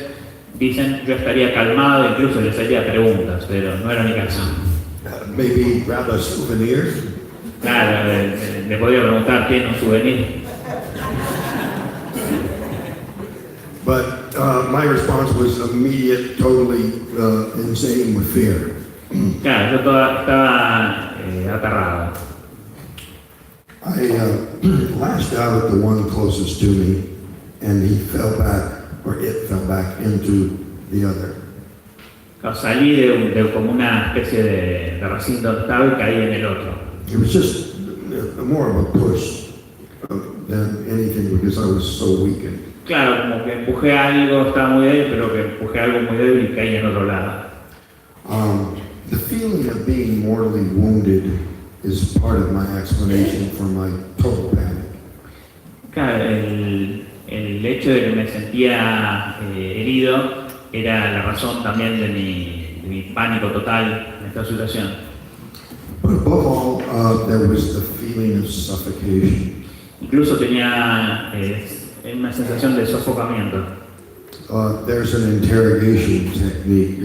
dicen, yo estaría calmado, incluso les haría preguntas, pero no era mi caso. Maybe grab a souvenir. Claro, le podría preguntar, ¿tiene un souvenir? But my response was immediate, totally insane with fear. Claro, yo estaba aterrado. I lashed out at the one closest to me, and he fell back, or it fell back into the other. Salí de como una especie de recinto donde estaba y caí en el otro. It was just more of a push than anything because I was so weakened. Claro, como que empujé algo, estaba muy débil, pero que empujé algo muy débil y caí en otro lado. The feeling of being mortally wounded is part of my explanation for my total panic. Claro, el hecho de que me sentía herido era la razón también de mi pánico total en esta situación. But above all, there was the feeling of suffocation. Incluso tenía una sensación de sofocamiento. There's an interrogation technique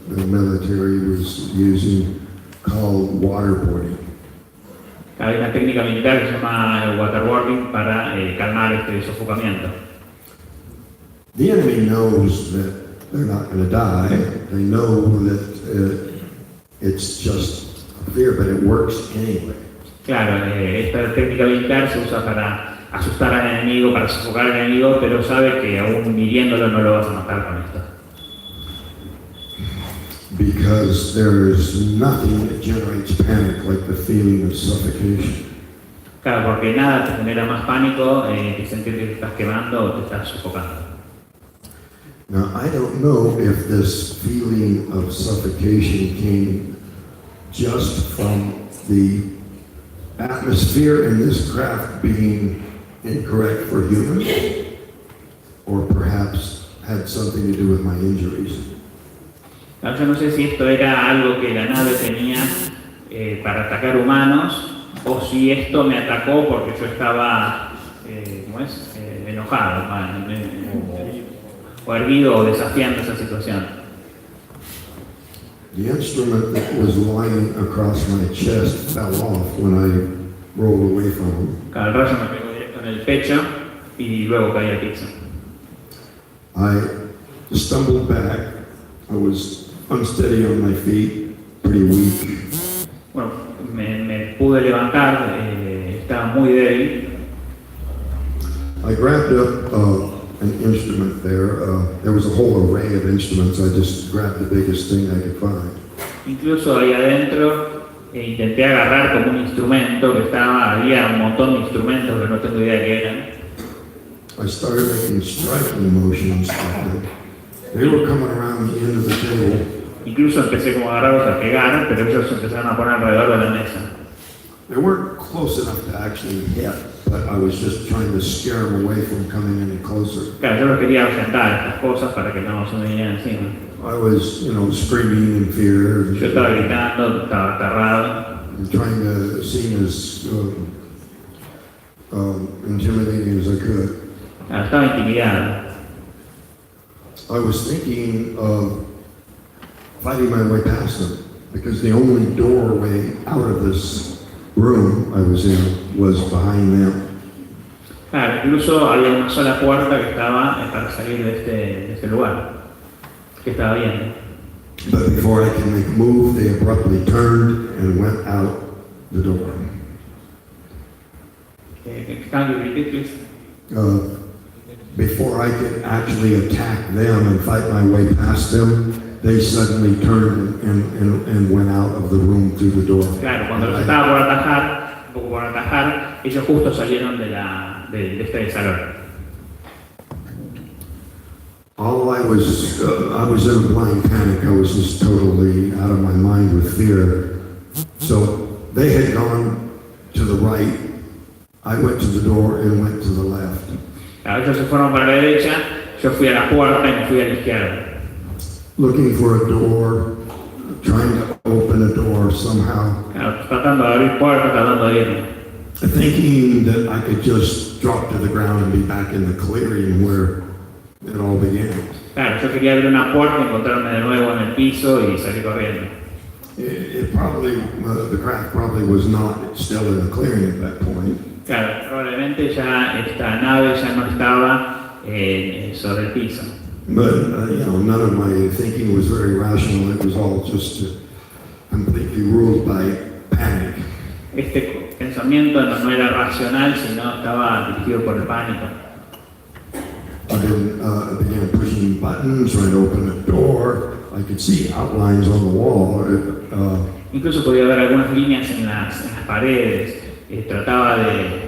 the military was using called waterboarding. Hay una técnica militar que se llama waterboarding para calmar este sofocamiento. The enemy knows that they're not going to die. They know that it's just fear, but it works anyway. Claro, esta técnica militar se usa para asustar al enemigo, para sofocar al enemigo, pero sabe que aún hiriéndolo no lo vas a matar con esto. Because there's nothing that generates panic like the feeling of suffocation. Claro, porque nada te genera más pánico que sentir que te estás quemando o te estás sofocando. Now, I don't know if this feeling of suffocation came just from the atmosphere in this craft being incorrect for humans, or perhaps had something to do with my injuries. Claro, yo no sé si esto era algo que la nave tenía para atacar humanos, o si esto me atacó porque yo estaba, enojado, o hervido o desafiando esa situación. The instrument that was lying across my chest fell off when I rolled away from him. Claro, el rayo me pegó directo en el pecho y luego caí al piso. I stumbled back. I was unsteady on my feet, pretty weak. Bueno, me pude levantar, estaba muy débil. I grabbed up an instrument there. There was a whole array of instruments. I just grabbed the biggest thing I could find. Incluso ahí adentro intenté agarrar como un instrumento que había un montón de instrumentos que no tengo idea de qué eran. I started making striking motions. They were coming around the end of the table. Incluso empecé como a agarrarlos a pegar, pero ellos empezaron a poner alrededor de la mesa. They weren't close enough to actually hit, but I was just trying to scare them away from coming any closer. Claro, yo los quería ahuyentar estas cosas para que no se me vinieran encima. I was, screaming in fear. Yo estaba gritando, estaba aterrado. And trying to seem as intimidating as I could. Claro, estaba intimidado. I was thinking of fighting my way past them, because the only doorway out of this room I was in was behind them. Claro, incluso había una sola puerta que estaba para salir de este lugar, que estaba viendo. But before I could make a move, they abruptly turned and went out the door. Can you repeat, please? Before I could actually attack them and fight my way past them, they suddenly turned and went out of the room through the door. Claro, cuando los estaba por atajar, ellos justo salieron de este salón. All I was in a blind panic. I was just totally out of my mind with fear. So they had gone to the right. I went to the door and went to the left. Claro, ellos se fueron para la derecha, yo fui a la puerta y me fui a la izquierda. Looking for a door, trying to open a door somehow. Claro, tratando de abrir puertas, tratando de irme. Thinking that I could just drop to the ground and be back in the clearing where it all began. Claro, yo quería abrir una puerta, encontrarme de nuevo en el piso y salir corriendo. It probably, the craft probably was not still in the clearing at that point. Claro, probablemente ya esta nave ya no estaba sobre el piso. But, none of my thinking was very rational. It was all just completely ruled by panic. Este pensamiento no era racional, sino estaba dirigido por el pánico. I began pushing buttons, trying to open a door. I could see outlines on the wall. Incluso podía ver algunas líneas en las paredes. Trataba de,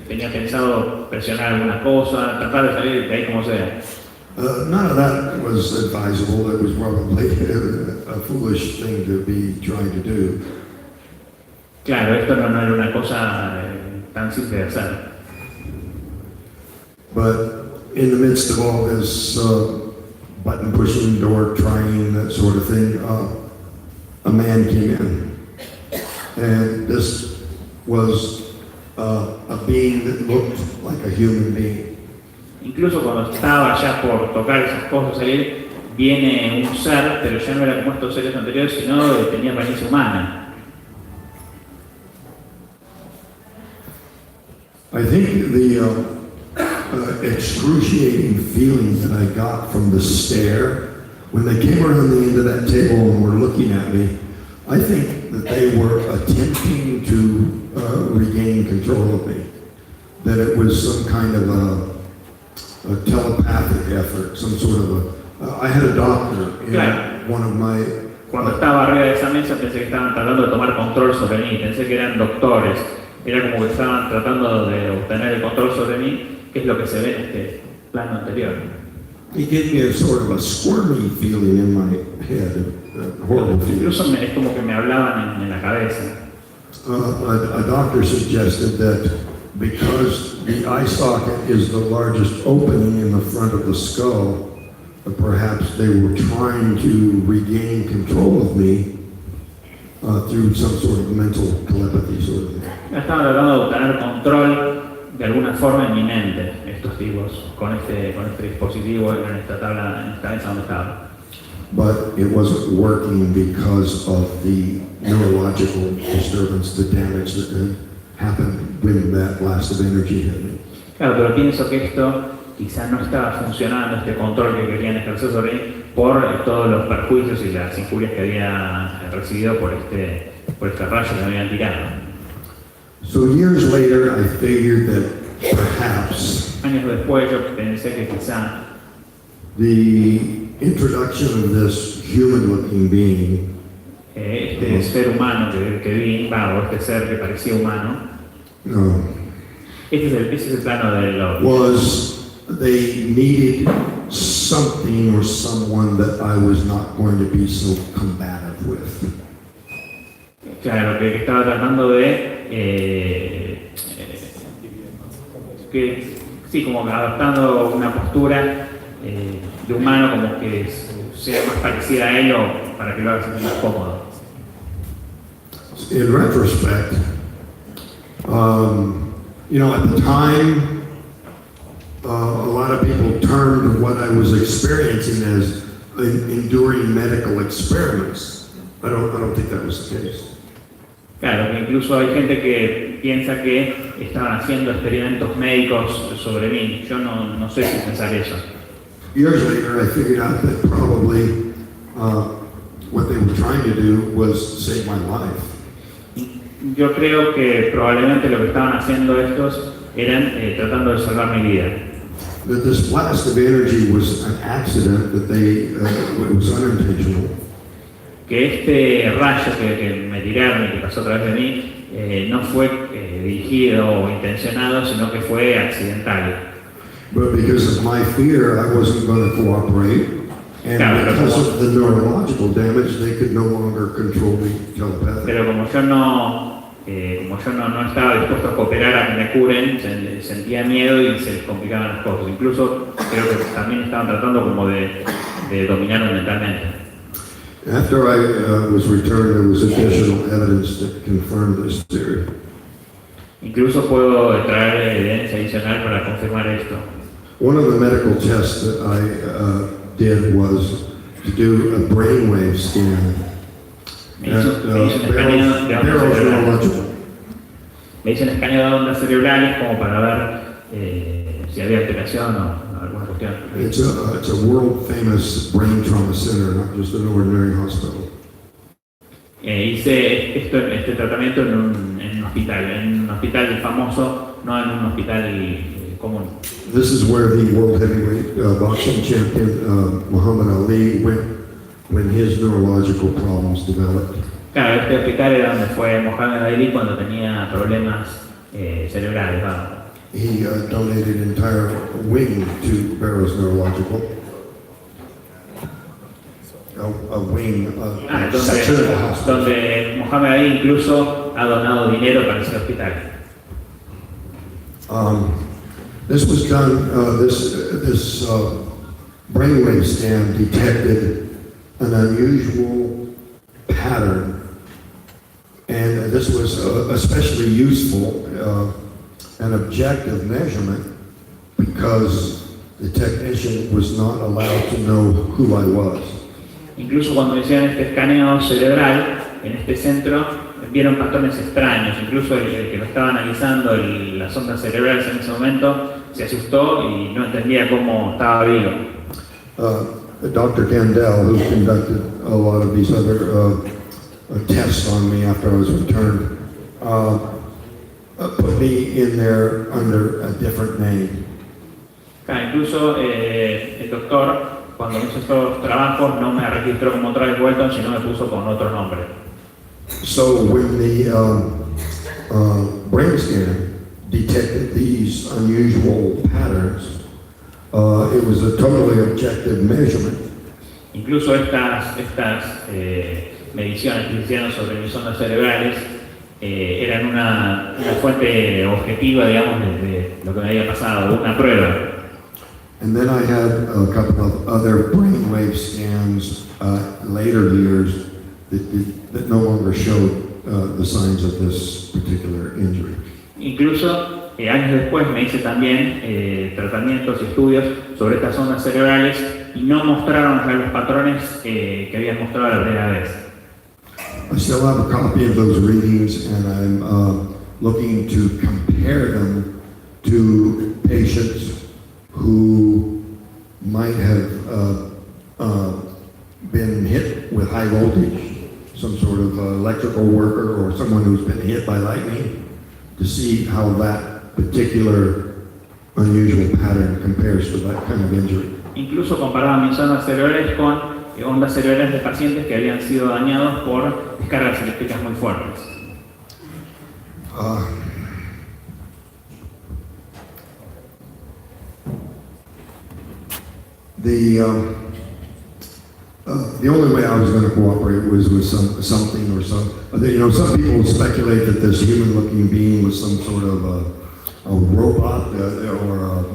tenía pensado presionar alguna cosa, tratar de salir de ahí como sea. None of that was advisable. It was probably a foolish thing to be trying to do. Claro, esto no era una cosa tan simple de hacer. But in the midst of all this button pushing, door trying, that sort of thing, a man came in. And this was a being that looked like a human being. Incluso cuando estaba ya por tocar esas cosas, salir, viene un ser, pero ya no era como estos seres anteriores, sino tenía apariencia humana. I think the excruciating feeling that I got from the stare when they came around the end of that table and were looking at me, I think that they were attempting to regain control of me. That it was some kind of a telepathic effort, some sort of a... I had a doctor in one of my... Cuando estaba arriba de esa mesa pensé que estaban tratando de tomar control sobre mí, pensé que eran doctores, era como que estaban tratando de obtener el control sobre mí, que es lo que se ve en este plano anterior. He gave me a sort of a squirmy feeling in my head, a horrible feeling. Incluso es como que me hablaban en la cabeza. A doctor suggested that because the eye socket is the largest opening in the front of the skull, perhaps they were trying to regain control of me through some sort of mental telepathy sort of thing. Estaban tratando de obtener control de alguna forma en mi mente, estos tipos, con este dispositivo en esta tabla, en esta mesa donde estaba. But it wasn't working because of the neurological disturbance, the damage that had happened when that blast of energy hit me. Claro, pero pienso que esto quizá no estaba funcionando, este control que querían ejercer sobre mí, por todos los perjuicios y las injurias que había recibido por este rayo que me habían tirado. So years later, I figured that perhaps Años después yo pensé que quizá the introduction of this human-looking being este ser humano que vi, o este ser que parecía humano, ese es el plano de lo was they needed something or someone that I was not going to be so combative with. Claro, que estaba tratando de que sí, como adaptando una postura de humano, como que sea más parecida a él o para que lo haga sentir más cómodo. In retrospect, at the time, a lot of people termed what I was experiencing as enduring medical experiments. I don't think that was the case. Claro, que incluso hay gente que piensa que estaban haciendo experimentos médicos sobre mí. Yo no sé si pensar eso. Years later, I figured out that probably what they were trying to do was save my life. Yo creo que probablemente lo que estaban haciendo estos eran tratando de salvar mi vida. That this blast of energy was an accident, that it was unintentional. Que este rayo que me tiraron y que pasó a través de mí no fue dirigido o intencionado, sino que fue accidental. But because of my fear, I wasn't going to cooperate. And because of the neurological damage, they could no longer control me telepathically. Pero como yo no estaba dispuesto a cooperar a que me curen, sentía miedo y se les complicaban las cosas. Incluso creo que también estaban tratando como de dominarme mentalmente. After I was returned, there was additional evidence that confirmed this theory. Incluso puedo traer evidencia adicional para confirmar esto. One of the medical tests that I did was to do a brainwave scan. Me hice un escaneo de ondas cerebrales como para ver si había alteración o alguna cuestión. It's a world famous brain trauma center, not just an ordinary hospital. Hice este tratamiento en un hospital famoso, no en un hospital común. This is where the world heavyweight boxing champion Muhammad Ali went when his neurological problems developed. Claro, este hospital era donde fue Mohamed Ali cuando tenía problemas cerebrales. he donated an entire wing to Barrows Neurological. A wing, a section of the hospital. donde Mohamed Ali incluso ha donado dinero para ese hospital. This was done, this brainwave scan detected an unusual pattern, and this was especially useful, an objective measurement, because the technician was not allowed to know who I was. Incluso cuando hicieron este escaneo cerebral en este centro, vieron patrones extraños. Incluso el que lo estaba analizando las ondas cerebrales en ese momento se asustó y no entendía cómo estaba vivo. Dr. Gandel, who conducted a lot of these other tests on me after I was returned, put me in there under a different name. Incluso el doctor, cuando hizo estos trabajos, no me registró como Travis Walton, sino me puso con otro nombre. So when the brain scan detected these unusual patterns, it was a totally objective measurement. Incluso estas mediciones que hicieron sobre mis ondas cerebrales eran una fuente objetiva, digamos, de lo que me había pasado, una prueba. And then I had a couple of other brainwave scans later years that no longer showed the signs of this particular injury. Incluso años después me hice también tratamientos y estudios sobre estas ondas cerebrales y no mostraron los patrones que habían mostrado la primera vez. I still have a copy of those readings, and I'm looking to compare them to patients who might have been hit with high voltage, some sort of electrical worker or someone who's been hit by lightning, to see how that particular unusual pattern compares to that kind of injury. Incluso comparaba mis ondas cerebrales con ondas cerebrales de pacientes que habían sido dañados por descargas eléctricas muy fuertes. The only way I was going to cooperate was with something or some. You know, some people speculate that this human-looking being was some sort of a robot or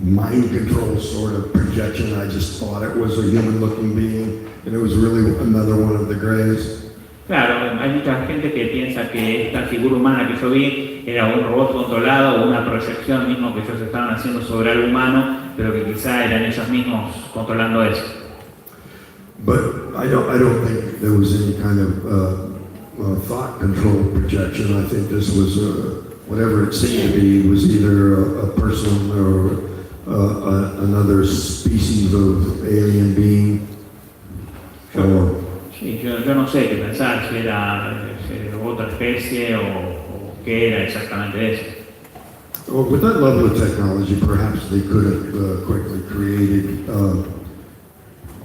mind control sort of projection. I just thought it was a human-looking being, and it was really another one of the Greys. Claro, hay mucha gente que piensa que esta figura humana que yo vi era un robot controlado o una proyección mismo que ellos estaban haciendo sobre algo humano, pero que quizá eran ellos mismos controlando eso. But I don't think there was any kind of thought control projection. I think this was whatever it seemed to be was either a person or another species of alien being. Or Sí, yo no sé qué pensar, si era otra especie o qué era exactamente eso. well, with that level of technology, perhaps they could have quickly created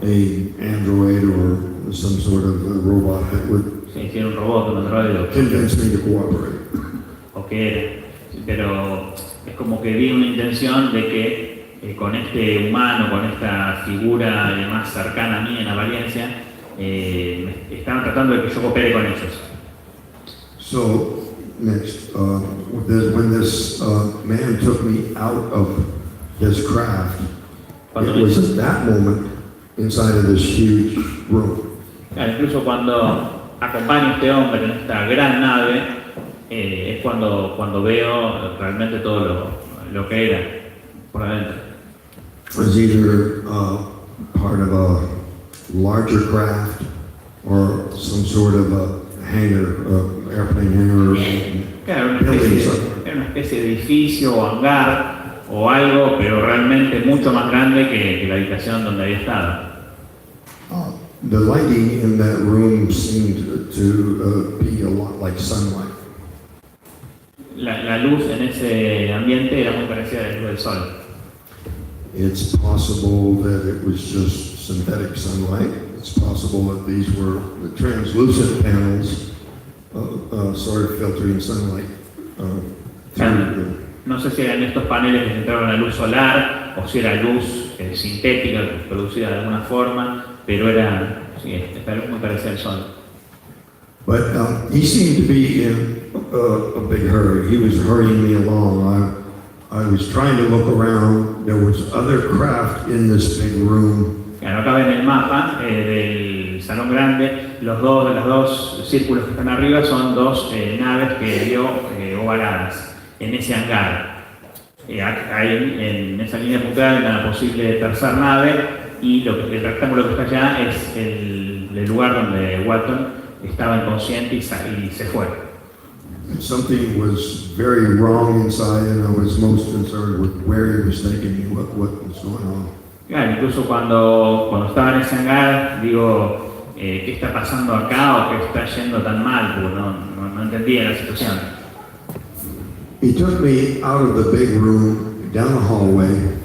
a android or some sort of robot that would Sí, si era un robot, un androide convince me to cooperate. o qué era. Pero es como que vi una intención de que con este humano, con esta figura más cercana a mí en apariencia, estaban tratando de que yo coopere con ellos. So, next, when this man took me out of his craft, it was at that moment inside of this huge room. Claro, incluso cuando acompaño a este hombre en esta gran nave, es cuando veo realmente todo lo que era por adentro. It was either part of a larger craft or some sort of a hangar, airplane hangar. Claro, era una especie de edificio o hangar o algo, pero realmente mucho más grande que la habitación donde había estado. The lighting in that room seemed to be a lot like sunlight. La luz en ese ambiente era muy parecida a la luz del sol. It's possible that it was just synthetic sunlight. It's possible that these were the translucent panels sort of filtering sunlight. No sé si eran estos paneles que entraron a luz solar o si era luz sintética producida de alguna forma, pero era, sí, esta luz muy parecida al sol. But he seemed to be in a big hurry. He was hurrying me along. I was trying to look around. There was other craft in this big room. Claro, acá ven el mapa del salón grande. Los dos círculos que están arriba son dos naves que vio ovaladas en ese hangar. Ahí, en esa línea puntual, hay una posible tercera nave y el rectángulo que está allá es el lugar donde Walton estaba inconsciente y se fue. Something was very wrong inside, and I was most concerned with where he was taking me, what was going on. Claro, incluso cuando estaba en ese hangar, digo, ¿qué está pasando acá o qué está yendo tan mal? Porque no entendía la situación. He took me out of the big room, down the hallway,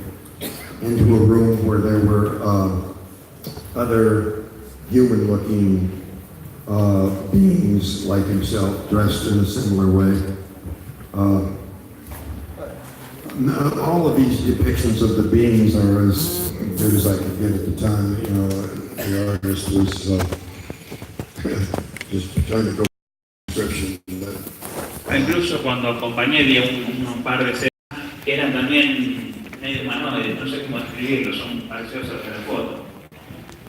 into a room where there were other human-looking beings like himself, dressed in a similar way. All of these depictions of the beings are as good as I could get at the time. You know, the artist was just trying to go description. Incluso cuando acompañé vi un par de escenas que eran también medio humanoides, no sé cómo describirlo, son parecidos a la foto.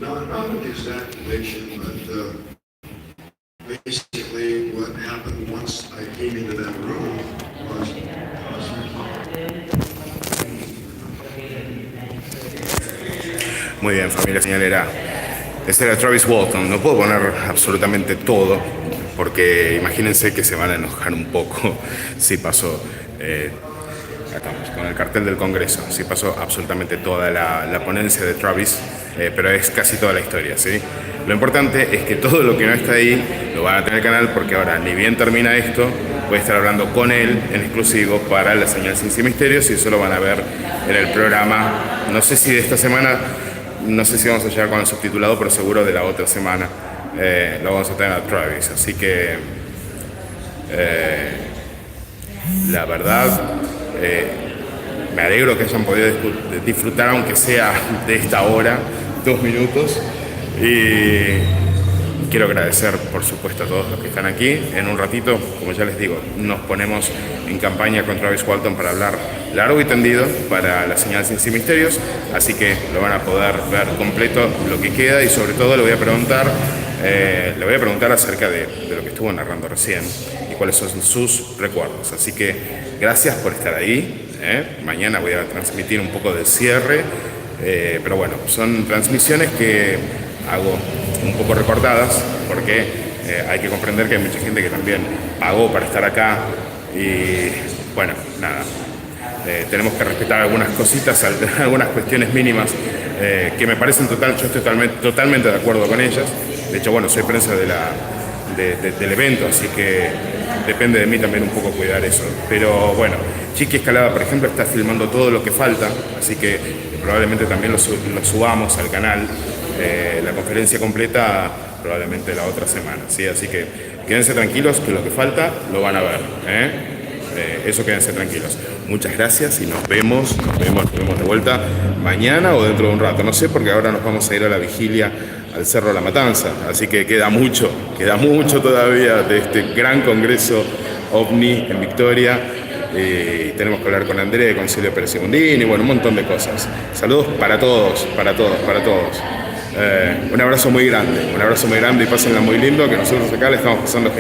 Not exact depiction, but basically what happened once I came into that room was Muy bien, familia señalera. Este era Travis Walton. No puedo poner absolutamente todo, porque imagínense que se van a enojar un poco si pasó, acá estamos, con el cartel del Congreso, si pasó absolutamente toda la ponencia de Travis, pero es casi toda la historia, ¿sí? Lo importante es que todo lo que no está ahí lo van a tener en el canal, porque ahora, ni bien termina esto, voy a estar hablando con él en exclusivo para la señal Ciencia y Misterios, y eso lo van a ver en el programa, no sé si de esta semana, no sé si vamos a llegar con el subtitulado, pero seguro de la otra semana lo vamos a tener a Travis. Así que la verdad me alegro que hayan podido disfrutar, aunque sea de esta hora, 2 minutos, y quiero agradecer por supuesto a todos los que están aquí. En un ratito, como ya les digo, nos ponemos en campaña con Travis Walton para hablar largo y tendido para la señal Ciencia y Misterios, así que lo van a poder ver completo lo que queda, y sobre todo le voy a preguntar acerca de lo que estuvo narrando recién y cuáles son sus recuerdos. Así que gracias por estar ahí. Mañana voy a transmitir un poco del cierre, pero bueno, son transmisiones que hago un poco recortadas porque hay que comprender que hay mucha gente que también pagó para estar acá y bueno, nada, tenemos que respetar algunas cositas, algunas cuestiones mínimas que me parecen yo estoy totalmente de acuerdo con ellas. De hecho, bueno, soy prensa del evento, así que depende de mí también un poco cuidar eso. Pero bueno, Chiqui Escalada, por ejemplo, está filmando todo lo que falta, así que probablemente también lo subamos al canal. La conferencia completa probablemente la otra semana, ¿sí? Así que quédense tranquilos que lo que falta lo van a ver, eso quédense tranquilos. Muchas gracias y nos vemos de vuelta mañana o dentro de un rato, no sé, porque ahora nos vamos a ir a la vigilia al Cerro La Matanza, así que queda mucho todavía de este gran congreso OVNI en Victoria. Tenemos que hablar con André, con Silvio Pérez Segundini, bueno, un montón de cosas. Saludos para todos. Un abrazo muy grande y pásenla muy lindo, que nosotros acá le estamos pasando genial.